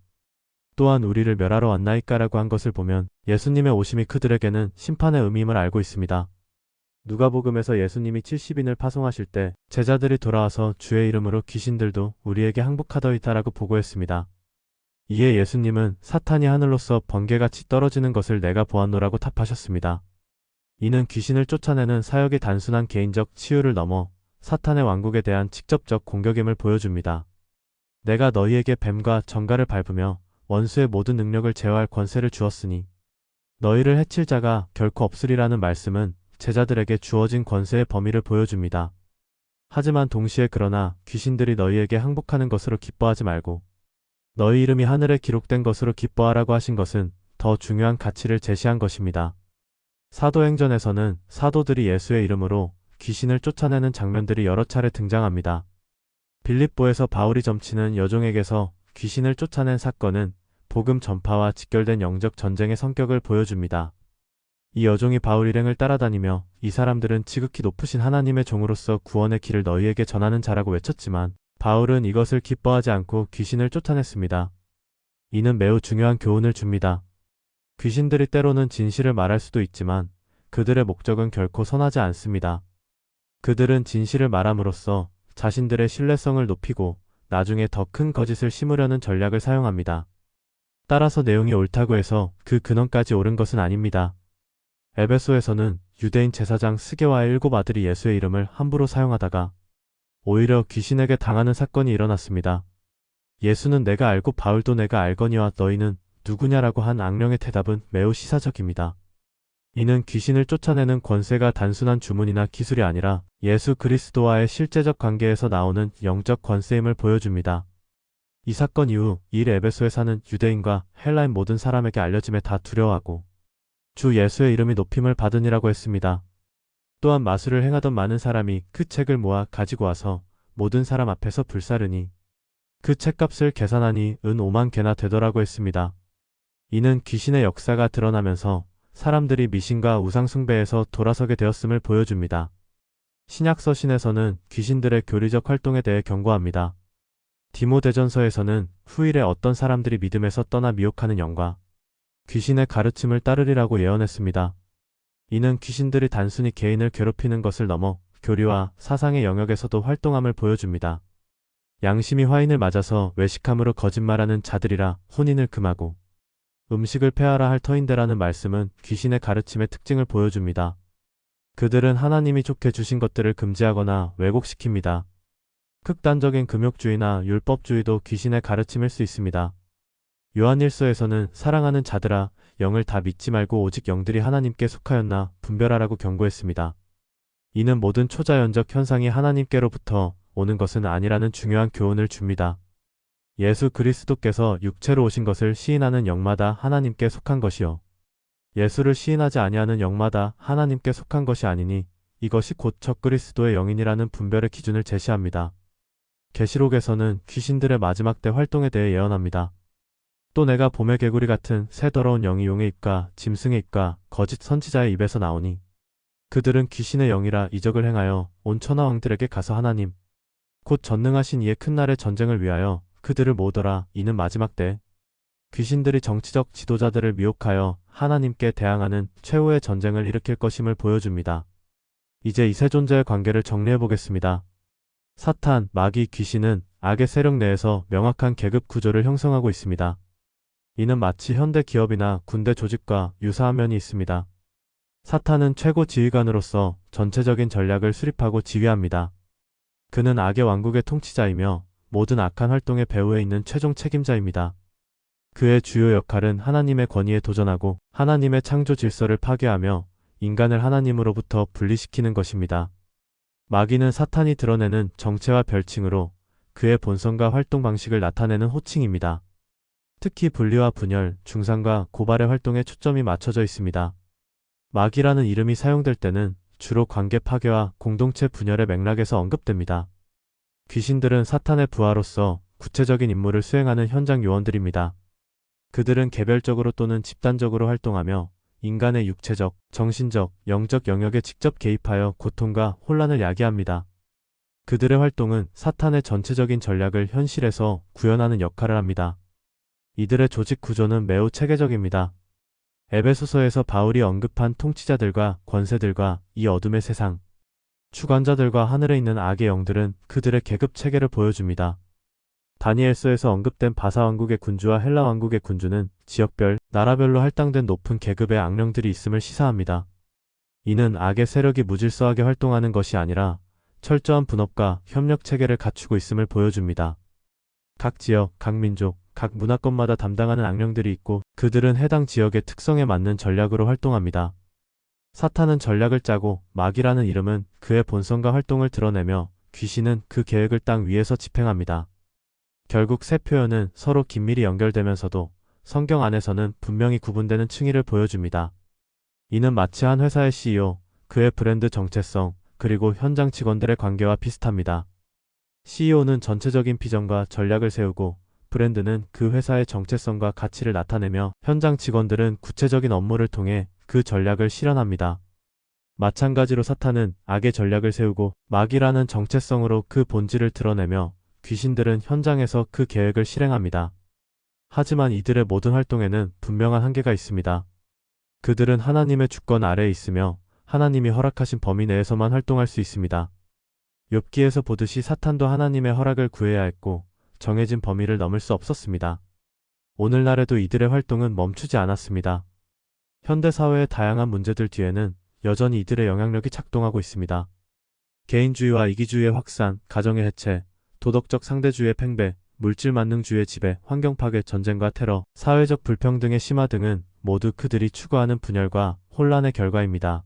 또한 우리를 멸하러 왔나이까라고 한 것을 보면 예수님의 오심이 그들에게는 심판의 의미임을 알고 있습니다. 누가복음에서 예수님이 70인을 파송하실 때 제자들이 돌아와서 주의 이름으로 귀신들도 우리에게 항복하더이다라고 보고했습니다. 이에 예수님은 사탄이 하늘로서 번개같이 떨어지는 것을 내가 보았노라고 답하셨습니다. 이는 귀신을 쫓아내는 사역이 단순한 개인적 치유를 넘어 사탄의 왕국에 대한 직접적 공격임을 보여줍니다. 내가 너희에게 뱀과 정갈을 밟으며 원수의 모든 능력을 제어할 권세를 주었으니 너희를 해칠 자가 결코 없으리라는 말씀은 제자들에게 주어진 권세의 범위를 보여줍니다. 하지만 동시에 그러나 귀신들이 너희에게 항복하는 것으로 기뻐하지 말고 너희 이름이 하늘에 기록된 것으로 기뻐하라고 하신 것은 더 중요한 가치를 제시한 것입니다. 사도행전에서는 사도들이 예수의 이름으로 귀신을 쫓아내는 장면들이 여러 차례 등장합니다. 빌립보에서 바울이 점치는 여종에게서 귀신을 쫓아낸 사건은 복음 전파와 직결된 영적 전쟁의 성격을 보여줍니다. 이 여종이 바울 일행을 따라다니며 이 사람들은 지극히 높으신 하나님의 종으로서 구원의 길을 너희에게 전하는 자라고 외쳤지만 바울은 이것을 기뻐하지 않고 귀신을 쫓아냈습니다. 이는 매우 중요한 교훈을 줍니다. 귀신들이 때로는 진실을 말할 수도 있지만 그들의 목적은 결코 선하지 않습니다. 그들은 진실을 말함으로써 자신들의 신뢰성을 높이고 나중에 더 큰 거짓을 심으려는 전략을 사용합니다. 따라서 내용이 옳다고 해서 그 근원까지 옳은 것은 아닙니다. 에베소에서는 유대인 제사장 스게와의 7 아들이 예수의 이름을 함부로 사용하다가 오히려 귀신에게 당하는 사건이 일어났습니다. 예수는 내가 알고 바울도 내가 알거니와 너희는 누구냐라고 한 악령의 대답은 매우 시사적입니다. 이는 귀신을 쫓아내는 권세가 단순한 주문이나 기술이 아니라 예수 그리스도와의 실제적 관계에서 나오는 영적 권세임을 보여줍니다. 이 사건 이후 일 에베소에 사는 유대인과 헬라인 모든 사람에게 알려짐에 다 두려워하고 주 예수의 이름이 높임을 받으니라고 했습니다. 또한 마술을 행하던 많은 사람이 그 책을 모아 가지고 와서 모든 사람 앞에서 불사르니 그 책값을 계산하니 은 5만 개나 되더라고 했습니다. 이는 귀신의 역사가 드러나면서 사람들이 미신과 우상숭배에서 돌아서게 되었음을 보여줍니다. 신약서신에서는 귀신들의 교리적 활동에 대해 경고합니다. 디모데전서에서는 후일에 어떤 사람들이 믿음에서 떠나 미혹하는 영과 귀신의 가르침을 따르리라고 예언했습니다. 이는 귀신들이 단순히 개인을 괴롭히는 것을 넘어 교리와 사상의 영역에서도 활동함을 보여줍니다. 양심이 화인을 맞아서 외식함으로 거짓말하는 자들이라 혼인을 금하고 음식을 폐하라 할 터인대라는 말씀은 귀신의 가르침의 특징을 보여줍니다. 그들은 하나님이 좋게 주신 것들을 금지하거나 왜곡시킵니다. 극단적인 금욕주의나 율법주의도 귀신의 가르침일 수 있습니다. 요한일서에서는 사랑하는 자들아 영을 다 믿지 말고 오직 영들이 하나님께 속하였나 분별하라고 경고했습니다. 이는 모든 초자연적 현상이 하나님께로부터 오는 것은 아니라는 중요한 교훈을 줍니다. 예수 그리스도께서 육체로 오신 것을 시인하는 영마다 하나님께 속한 것이요 예수를 시인하지 아니하는 영마다 하나님께 속한 것이 아니니 이것이 곧 적그리스도의 영이니라는 분별의 기준을 제시합니다. 계시록에서는 귀신들의 마지막 때 활동에 대해 예언합니다. 또 내가 봄의 개구리 같은 새 더러운 영이 용의 입과 짐승의 입과 거짓 선지자의 입에서 나오니 그들은 귀신의 영이라 이적을 행하여 온 천하 왕들에게 가서 하나님 곧 전능하신 이의 큰 날의 전쟁을 위하여 그들을 모으더라. 이는 마지막 때 귀신들이 정치적 지도자들을 미혹하여 하나님께 대항하는 최후의 전쟁을 일으킬 것임을 보여줍니다. 이제 이 세 존재의 관계를 정리해 보겠습니다. 사탄, 마귀, 귀신은 악의 세력 내에서 명확한 계급 구조를 형성하고 있습니다. 이는 마치 현대 기업이나 군대 조직과 유사한 면이 있습니다. 사탄은 최고 지휘관으로서 전체적인 전략을 수립하고 지휘합니다. 그는 악의 왕국의 통치자이며 모든 악한 활동의 배후에 있는 최종 책임자입니다. 그의 주요 역할은 하나님의 권위에 도전하고 하나님의 창조 질서를 파괴하며 인간을 하나님으로부터 분리시키는 것입니다. 마귀는 사탄이 드러내는 정체와 별칭으로 그의 본성과 활동 방식을 나타내는 호칭입니다. 특히 분리와 분열, 중상과 고발의 활동에 초점이 맞춰져 있습니다. 마귀라는 이름이 사용될 때는 주로 관계 파괴와 공동체 분열의 맥락에서 언급됩니다. 귀신들은 사탄의 부하로서 구체적인 임무를 수행하는 현장 요원들입니다. 그들은 개별적으로 또는 집단적으로 활동하며 인간의 육체적, 정신적, 영적 영역에 직접 개입하여 고통과 혼란을 야기합니다. 그들의 활동은 사탄의 전체적인 전략을 현실에서 구현하는 역할을 합니다. 이들의 조직 구조는 매우 체계적입니다. 에베소서에서 바울이 언급한 통치자들과 권세들과 이 어둠의 세상, 주관자들과 하늘에 있는 악의 영들은 그들의 계급 체계를 보여줍니다. 다니엘서에서 언급된 바사 왕국의 군주와 헬라 왕국의 군주는 지역별, 나라별로 할당된 높은 계급의 악령들이 있음을 시사합니다. 이는 악의 세력이 무질서하게 활동하는 것이 아니라 철저한 분업과 협력 체계를 갖추고 있음을 보여줍니다. 각 지역, 각 민족, 각 문화권마다 담당하는 악령들이 있고 그들은 해당 지역의 특성에 맞는 전략으로 활동합니다. 사탄은 전략을 짜고 마귀라는 이름은 그의 본성과 활동을 드러내며 귀신은 그 계획을 땅 위에서 집행합니다. 결국 세 표현은 서로 긴밀히 연결되면서도 성경 안에서는 분명히 구분되는 층위를 보여줍니다. 이는 마치 한 회사의 CEO, 그의 브랜드 정체성, 그리고 현장 직원들의 관계와 비슷합니다. CEO는 전체적인 비전과 전략을 세우고 브랜드는 그 회사의 정체성과 가치를 나타내며 현장 직원들은 구체적인 업무를 통해 그 전략을 실현합니다. 마찬가지로 사탄은 악의 전략을 세우고 마귀라는 정체성으로 그 본질을 드러내며 귀신들은 현장에서 그 계획을 실행합니다. 하지만 이들의 모든 활동에는 분명한 한계가 있습니다. 그들은 하나님의 주권 아래에 있으며 하나님이 허락하신 범위 내에서만 활동할 수 있습니다. 욥기에서 보듯이 사탄도 하나님의 허락을 구해야 했고 정해진 범위를 넘을 수 없었습니다. 오늘날에도 이들의 활동은 멈추지 않았습니다. 현대사회의 다양한 문제들 뒤에는 여전히 이들의 영향력이 작동하고 있습니다. 개인주의와 이기주의의 확산, 가정의 해체, 도덕적 상대주의의 팽배, 물질 만능주의의 지배, 환경 파괴, 전쟁과 테러, 사회적 불평등의 심화 등은 모두 그들이 추구하는 분열과 혼란의 결과입니다.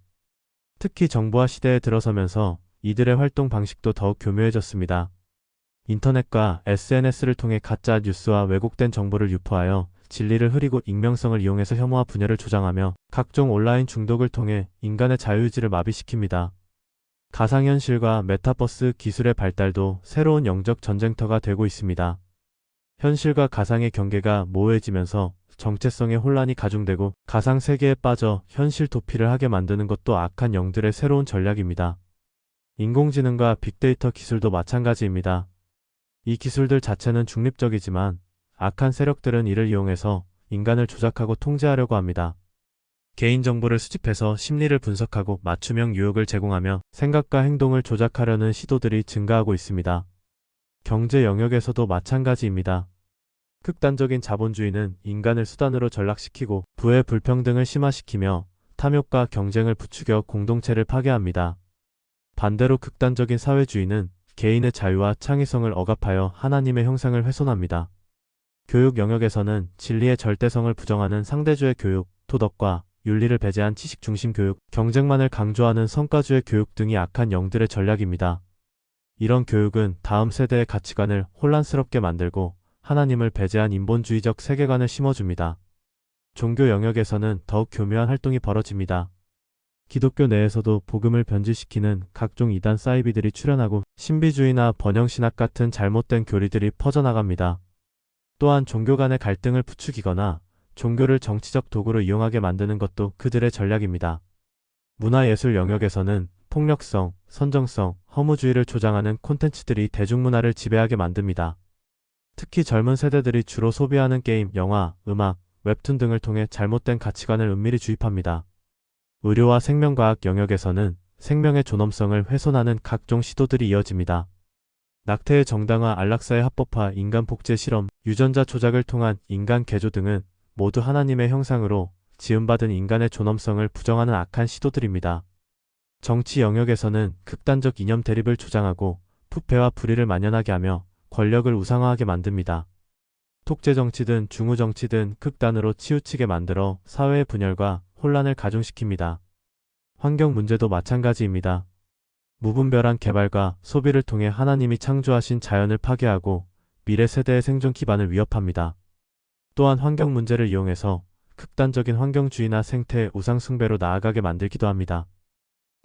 특히 정보화 시대에 들어서면서 이들의 활동 방식도 더욱 교묘해졌습니다. 인터넷과 SNS를 통해 가짜 뉴스와 왜곡된 정보를 유포하여 진리를 흐리고 익명성을 이용해서 혐오와 분열을 조장하며 각종 온라인 중독을 통해 인간의 자유의지를 마비시킵니다. 가상현실과 메타버스 기술의 발달도 새로운 영적 전쟁터가 되고 있습니다. 현실과 가상의 경계가 모호해지면서 정체성의 혼란이 가중되고 가상 세계에 빠져 현실 도피를 하게 만드는 것도 악한 영들의 새로운 전략입니다. 인공지능과 빅데이터 기술도 마찬가지입니다. 이 기술들 자체는 중립적이지만 악한 세력들은 이를 이용해서 인간을 조작하고 통제하려고 합니다. 개인정보를 수집해서 심리를 분석하고 맞춤형 유혹을 제공하며 생각과 행동을 조작하려는 시도들이 증가하고 있습니다. 경제 영역에서도 마찬가지입니다. 극단적인 자본주의는 인간을 수단으로 전락시키고 부의 불평등을 심화시키며 탐욕과 경쟁을 부추겨 공동체를 파괴합니다. 반대로 극단적인 사회주의는 개인의 자유와 창의성을 억압하여 하나님의 형상을 훼손합니다. 교육 영역에서는 진리의 절대성을 부정하는 상대주의 교육, 도덕과 윤리를 배제한 지식 중심 교육, 경쟁만을 강조하는 성과주의 교육 등이 악한 영들의 전략입니다. 이런 교육은 다음 세대의 가치관을 혼란스럽게 만들고 하나님을 배제한 인본주의적 세계관을 심어줍니다. 종교 영역에서는 더욱 교묘한 활동이 벌어집니다. 기독교 내에서도 복음을 변질시키는 각종 이단 사이비들이 출현하고 신비주의나 번영신학 같은 잘못된 교리들이 퍼져나갑니다. 또한 종교 간의 갈등을 부추기거나 종교를 정치적 도구로 이용하게 만드는 것도 그들의 전략입니다. 문화예술 영역에서는 폭력성, 선정성, 허무주의를 조장하는 콘텐츠들이 대중문화를 지배하게 만듭니다. 특히 젊은 세대들이 주로 소비하는 게임, 영화, 음악, 웹툰 등을 통해 잘못된 가치관을 은밀히 주입합니다. 의료와 생명과학 영역에서는 생명의 존엄성을 훼손하는 각종 시도들이 이어집니다. 낙태의 정당화, 안락사의 합법화, 인간 복제 실험, 유전자 조작을 통한 인간 개조 등은 모두 하나님의 형상으로 지음받은 인간의 존엄성을 부정하는 악한 시도들입니다. 정치 영역에서는 극단적 이념 대립을 조장하고 부패와 불의를 만연하게 하며 권력을 우상화하게 만듭니다. 독재정치든 중우정치든 극단으로 치우치게 만들어 사회의 분열과 혼란을 가중시킵니다. 환경 문제도 마찬가지입니다. 무분별한 개발과 소비를 통해 하나님이 창조하신 자연을 파괴하고 미래 세대의 생존 기반을 위협합니다. 또한 환경 문제를 이용해서 극단적인 환경주의나 생태 우상 숭배로 나아가게 만들기도 합니다.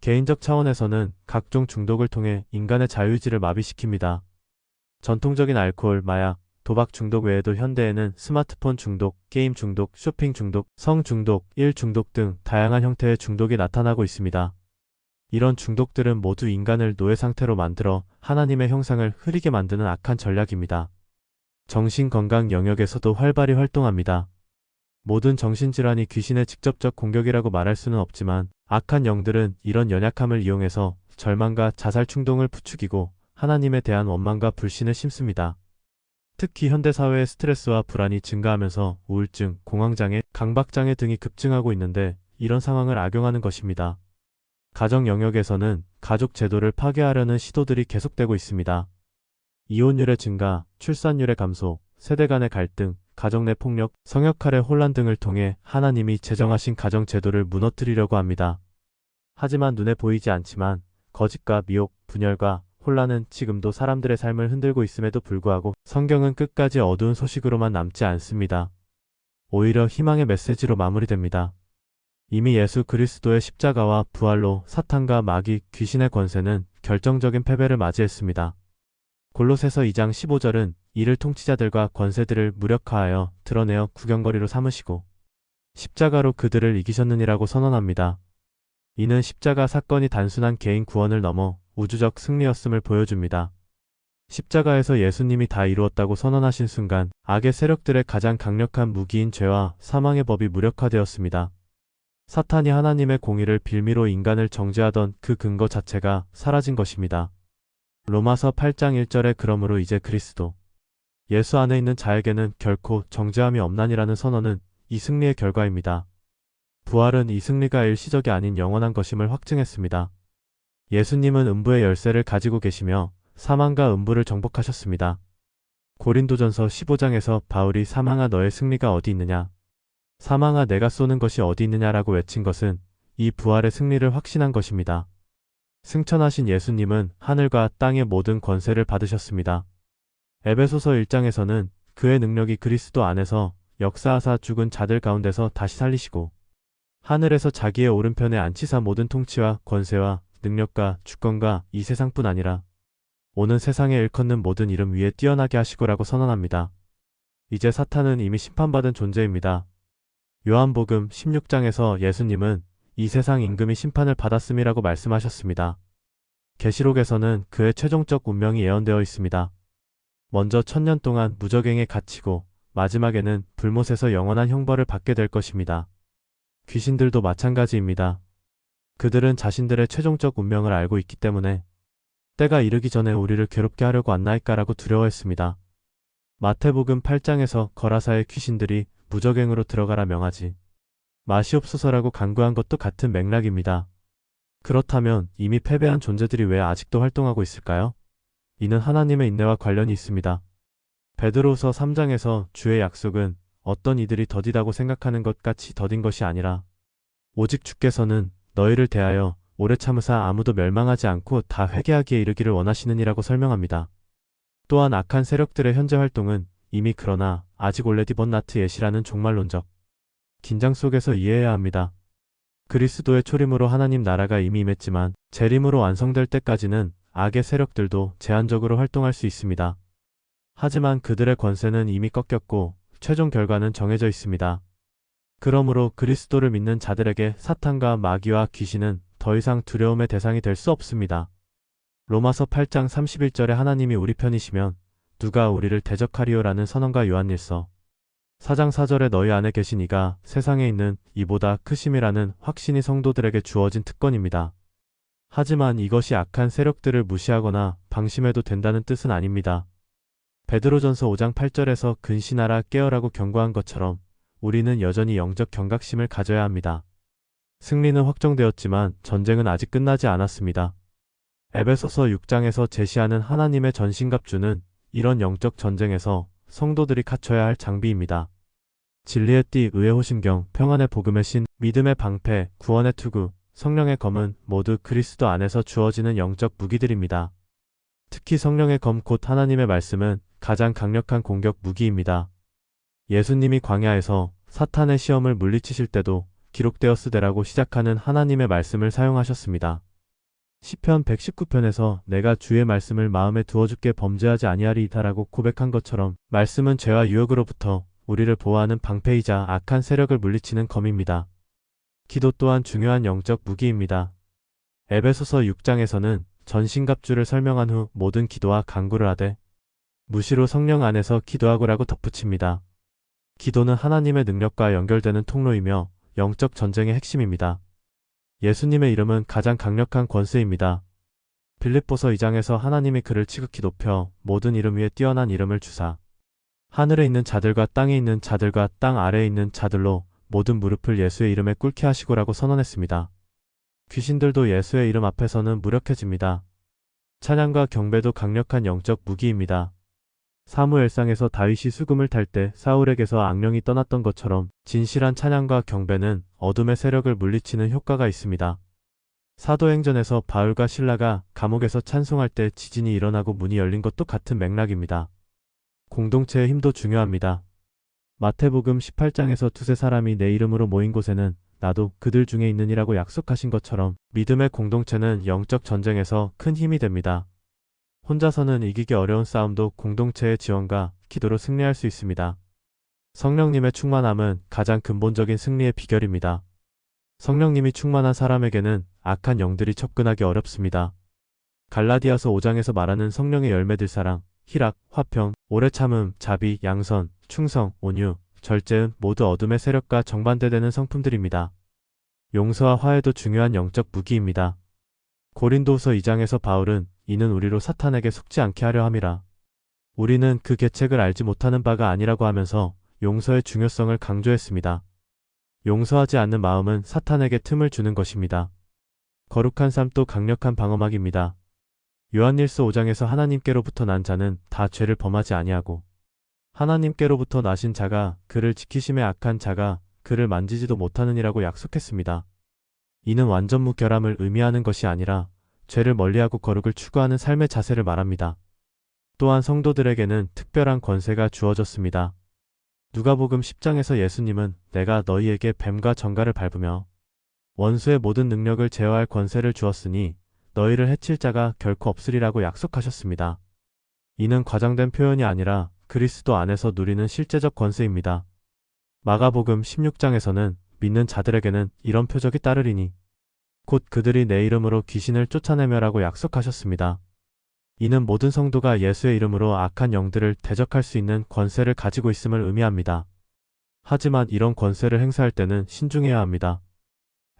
개인적 차원에서는 각종 중독을 통해 인간의 자유의지를 마비시킵니다. 전통적인 알코올, 마약, 도박 중독 외에도 현대에는 스마트폰 중독, 게임 중독, 쇼핑 중독, 성 중독, 일 중독 등 다양한 형태의 중독이 나타나고 있습니다. 이런 중독들은 모두 인간을 노예 상태로 만들어 하나님의 형상을 흐리게 만드는 악한 전략입니다. 정신건강 영역에서도 활발히 활동합니다. 모든 정신질환이 귀신의 직접적 공격이라고 말할 수는 없지만 악한 영들은 이런 연약함을 이용해서 절망과 자살 충동을 부추기고 하나님에 대한 원망과 불신을 심습니다. 특히 현대사회의 스트레스와 불안이 증가하면서 우울증, 공황장애, 강박장애 등이 급증하고 있는데 이런 상황을 악용하는 것입니다. 가정 영역에서는 가족 제도를 파괴하려는 시도들이 계속되고 있습니다. 이혼율의 증가, 출산율의 감소, 세대 간의 갈등, 가정 내 폭력, 성역할의 혼란 등을 통해 하나님이 제정하신 가정 제도를 무너뜨리려고 합니다. 하지만 눈에 보이지 않지만 거짓과 미혹, 분열과 혼란은 지금도 사람들의 삶을 흔들고 있음에도 불구하고 성경은 끝까지 어두운 소식으로만 남지 않습니다. 오히려 희망의 메시지로 마무리됩니다. 이미 예수 그리스도의 십자가와 부활로 사탄과 마귀, 귀신의 권세는 결정적인 패배를 맞이했습니다. 골로새서 2장 15절은 이를 통치자들과 권세들을 무력화하여 드러내어 구경거리로 삼으시고 십자가로 그들을 이기셨느니라고 선언합니다. 이는 십자가 사건이 단순한 개인 구원을 넘어 우주적 승리였음을 보여줍니다. 십자가에서 예수님이 다 이루었다고 선언하신 순간 악의 세력들의 가장 강력한 무기인 죄와 사망의 법이 무력화되었습니다. 사탄이 하나님의 공의를 빌미로 인간을 정죄하던 그 근거 자체가 사라진 것입니다. 로마서 8장 1절에 그러므로 이제 그리스도 예수 안에 있는 자에게는 결코 정죄함이 없나니라는 선언은 이 승리의 결과입니다. 부활은 이 승리가 일시적이 아닌 영원한 것임을 확증했습니다. 예수님은 음부의 열쇠를 가지고 계시며 사망과 음부를 정복하셨습니다. 고린도전서 15장에서 바울이 사망아 너의 승리가 어디 있느냐? 사망아 내가 쏘는 것이 어디 있느냐라고 외친 것은 이 부활의 승리를 확신한 것입니다. 승천하신 예수님은 하늘과 땅의 모든 권세를 받으셨습니다. 에베소서 1장에서는 그의 능력이 그리스도 안에서 역사하사 죽은 자들 가운데서 다시 살리시고 하늘에서 자기의 오른편에 앉히사 모든 통치와 권세와 능력과 주권과 이 세상뿐 아니라 오는 세상에 일컫는 모든 이름 위에 뛰어나게 하시고라고 선언합니다. 이제 사탄은 이미 심판받은 존재입니다. 요한복음 16장에서 예수님은 이 세상 임금이 심판을 받았음이라고 말씀하셨습니다. 계시록에서는 그의 최종적 운명이 예언되어 있습니다. 먼저 1000년 동안 무적행에 갇히고 마지막에는 불못에서 영원한 형벌을 받게 될 것입니다. 귀신들도 마찬가지입니다. 그들은 자신들의 최종적 운명을 알고 있기 때문에 때가 이르기 전에 우리를 괴롭게 하려고 안나일까라고 두려워했습니다. 마태복음 8장에서 거라사의 귀신들이 무적행으로 들어가라 명하지 마시옵소서라고 간구한 것도 같은 맥락입니다. 그렇다면 이미 패배한 존재들이 왜 아직도 활동하고 있을까요? 이는 하나님의 인내와 관련이 있습니다. 베드로후서 3장에서 주의 약속은 어떤 이들이 더디다고 생각하는 것 같이 더딘 것이 아니라 오직 주께서는 너희를 대하여 오래 참으사 아무도 멸망하지 않고 다 회개하기에 이르기를 원하시느니라고 설명합니다. 또한 악한 세력들의 현재 활동은 이미 그러나 아직 올레디 번나트 예시라는 종말론적 긴장 속에서 이해해야 합니다. 그리스도의 초림으로 하나님 나라가 이미 임했지만 재림으로 완성될 때까지는 악의 세력들도 제한적으로 활동할 수 있습니다. 하지만 그들의 권세는 이미 꺾였고 최종 결과는 정해져 있습니다. 그러므로 그리스도를 믿는 자들에게 사탄과 마귀와 귀신은 더 이상 두려움의 대상이 될 수 없습니다. 로마서 8장 31절에 하나님이 우리 편이시면 누가 우리를 대적하리요라는 선언과 요한일서 4장 4절에 너희 안에 계신 이가 세상에 있는 이보다 크심이라는 확신이 성도들에게 주어진 특권입니다. 하지만 이것이 악한 세력들을 무시하거나 방심해도 된다는 뜻은 아닙니다. 베드로전서 5장 8절에서 근신하라 깨어라고 경고한 것처럼 우리는 여전히 영적 경각심을 가져야 합니다. 승리는 확정되었지만 전쟁은 아직 끝나지 않았습니다. 에베소서 6장에서 제시하는 하나님의 전신갑주는 이런 영적 전쟁에서 성도들이 갖춰야 할 장비입니다. 진리의 띠, 의의 호심경, 평안의 복음의 신, 믿음의 방패, 구원의 투구, 성령의 검은 모두 그리스도 안에서 주어지는 영적 무기들입니다. 특히 성령의 검 곧 하나님의 말씀은 가장 강력한 공격 무기입니다. 예수님이 광야에서 사탄의 시험을 물리치실 때도 기록되었으되라고 시작하는 하나님의 말씀을 사용하셨습니다. 시편 119편에서 내가 주의 말씀을 마음에 두어주께 범죄하지 아니하리이다라고 고백한 것처럼 말씀은 죄와 유혹으로부터 우리를 보호하는 방패이자 악한 세력을 물리치는 검입니다. 기도 또한 중요한 영적 무기입니다. 에베소서 6장에서는 전신갑주를 설명한 후 모든 기도와 간구를 하되 무시로 성령 안에서 기도하고라고 덧붙입니다. 기도는 하나님의 능력과 연결되는 통로이며 영적 전쟁의 핵심입니다. 예수님의 이름은 가장 강력한 권세입니다. 빌립보서 2장에서 하나님이 그를 지극히 높여 모든 이름 위에 뛰어난 이름을 주사 하늘에 있는 자들과 땅에 있는 자들과 땅 아래에 있는 자들로 모든 무릎을 예수의 이름에 꿇게 하시고라고 선언했습니다. 귀신들도 예수의 이름 앞에서는 무력해집니다. 찬양과 경배도 강력한 영적 무기입니다. 사무엘상에서 다윗이 수금을 탈 때 사울에게서 악령이 떠났던 것처럼 진실한 찬양과 경배는 어둠의 세력을 물리치는 효과가 있습니다. 사도행전에서 바울과 실라가 감옥에서 찬송할 때 지진이 일어나고 문이 열린 것도 같은 맥락입니다. 공동체의 힘도 중요합니다. 마태복음 18장에서 두세 사람이 내 이름으로 모인 곳에는 나도 그들 중에 있느니라고 약속하신 것처럼 믿음의 공동체는 영적 전쟁에서 큰 힘이 됩니다. 혼자서는 이기기 어려운 싸움도 공동체의 지원과 기도로 승리할 수 있습니다. 성령님의 충만함은 가장 근본적인 승리의 비결입니다. 성령님이 충만한 사람에게는 악한 영들이 접근하기 어렵습니다. 갈라디아서 5장에서 말하는 성령의 열매들 사랑, 희락, 화평, 오래 참음, 자비, 양선, 충성, 온유, 절제은 모두 어둠의 세력과 정반대되는 성품들입니다. 용서와 화해도 중요한 영적 무기입니다. 고린도후서 2장에서 바울은 이는 우리로 사탄에게 속지 않게 하려 함이라. 우리는 그 계책을 알지 못하는 바가 아니라고 하면서 용서의 중요성을 강조했습니다. 용서하지 않는 마음은 사탄에게 틈을 주는 것입니다. 거룩한 삶도 강력한 방어막입니다. 요한일서 5장에서 하나님께로부터 난 자는 다 죄를 범하지 아니하고 하나님께로부터 나신 자가 그를 지키심에 악한 자가 그를 만지지도 못하느니라고 약속했습니다. 이는 완전 무결함을 의미하는 것이 아니라 죄를 멀리하고 거룩을 추구하는 삶의 자세를 말합니다. 또한 성도들에게는 특별한 권세가 주어졌습니다. 누가복음 10장에서 예수님은 내가 너희에게 뱀과 정갈을 밟으며 원수의 모든 능력을 제어할 권세를 주었으니 너희를 해칠 자가 결코 없으리라고 약속하셨습니다. 이는 과장된 표현이 아니라 그리스도 안에서 누리는 실제적 권세입니다. 마가복음 16장에서는 믿는 자들에게는 이런 표적이 따르리니 곧 그들이 내 이름으로 귀신을 쫓아내며라고 약속하셨습니다. 이는 모든 성도가 예수의 이름으로 악한 영들을 대적할 수 있는 권세를 가지고 있음을 의미합니다. 하지만 이런 권세를 행사할 때는 신중해야 합니다.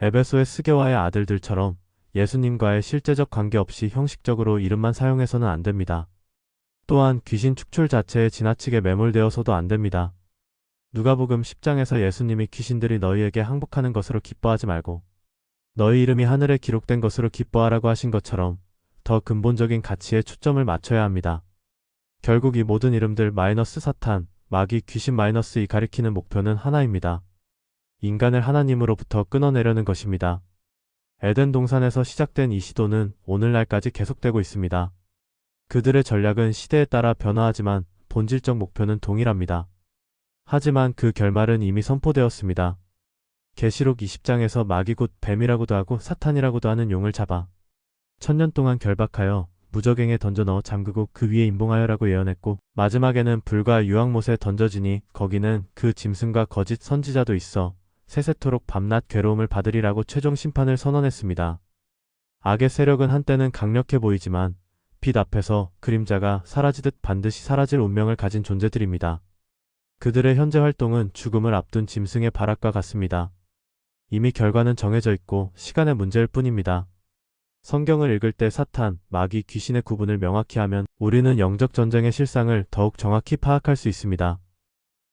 에베소의 스게와의 아들들처럼 예수님과의 실제적 관계 없이 형식적으로 이름만 사용해서는 안 됩니다. 또한 귀신 축출 자체에 지나치게 매몰되어서도 안 됩니다. 누가복음 10장에서 예수님이 귀신들이 너희에게 항복하는 것으로 기뻐하지 말고 너희 이름이 하늘에 기록된 것으로 기뻐하라고 하신 것처럼 더 근본적인 가치에 초점을 맞춰야 합니다. 결국 이 모든 이름들 마이너스 사탄, 마귀, 귀신 마이너스 이 가리키는 목표는 하나입니다. 인간을 하나님으로부터 끊어내려는 것입니다. 에덴 동산에서 시작된 이 시도는 오늘날까지 계속되고 있습니다. 그들의 전략은 시대에 따라 변화하지만 본질적 목표는 동일합니다. 하지만 그 결말은 이미 선포되었습니다. 계시록 20장에서 마귀 곧 뱀이라고도 하고 사탄이라고도 하는 용을 잡아 1000년 동안 결박하여 무저갱에 던져 넣어 잠그고 그 위에 임봉하여라고 예언했고 마지막에는 불과 유황못에 던져지니 거기는 그 짐승과 거짓 선지자도 있어 세세토록 밤낮 괴로움을 받으리라고 최종 심판을 선언했습니다. 악의 세력은 한때는 강력해 보이지만 빛 앞에서 그림자가 사라지듯 반드시 사라질 운명을 가진 존재들입니다. 그들의 현재 활동은 죽음을 앞둔 짐승의 발악과 같습니다. 이미 결과는 정해져 있고 시간의 문제일 뿐입니다. 성경을 읽을 때 사탄, 마귀, 귀신의 구분을 명확히 하면 우리는 영적 전쟁의 실상을 더욱 정확히 파악할 수 있습니다.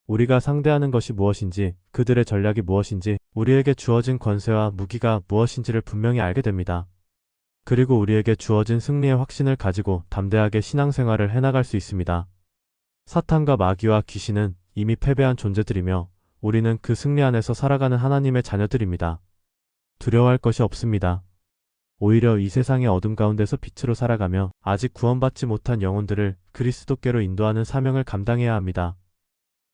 우리가 상대하는 것이 무엇인지, 그들의 전략이 무엇인지, 우리에게 주어진 권세와 무기가 무엇인지를 분명히 알게 됩니다. 그리고 우리에게 주어진 승리의 확신을 가지고 담대하게 신앙생활을 해나갈 수 있습니다. 사탄과 마귀와 귀신은 이미 패배한 존재들이며 우리는 그 승리 안에서 살아가는 하나님의 자녀들입니다. 두려워할 것이 없습니다. 오히려 이 세상의 어둠 가운데서 빛으로 살아가며 아직 구원받지 못한 영혼들을 그리스도께로 인도하는 사명을 감당해야 합니다.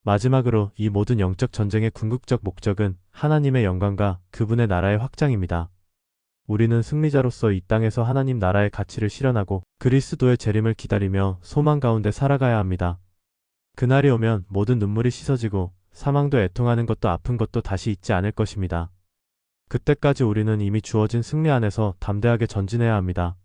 마지막으로 이 모든 영적 전쟁의 궁극적 목적은 하나님의 영광과 그분의 나라의 확장입니다. 우리는 승리자로서 이 땅에서 하나님 나라의 가치를 실현하고 그리스도의 재림을 기다리며 소망 가운데 살아가야 합니다. 그날이 오면 모든 눈물이 씻어지고 사망도 애통하는 것도 아픈 것도 다시 있지 않을 것입니다. 그때까지 우리는 이미 주어진 승리 안에서 담대하게 전진해야 합니다.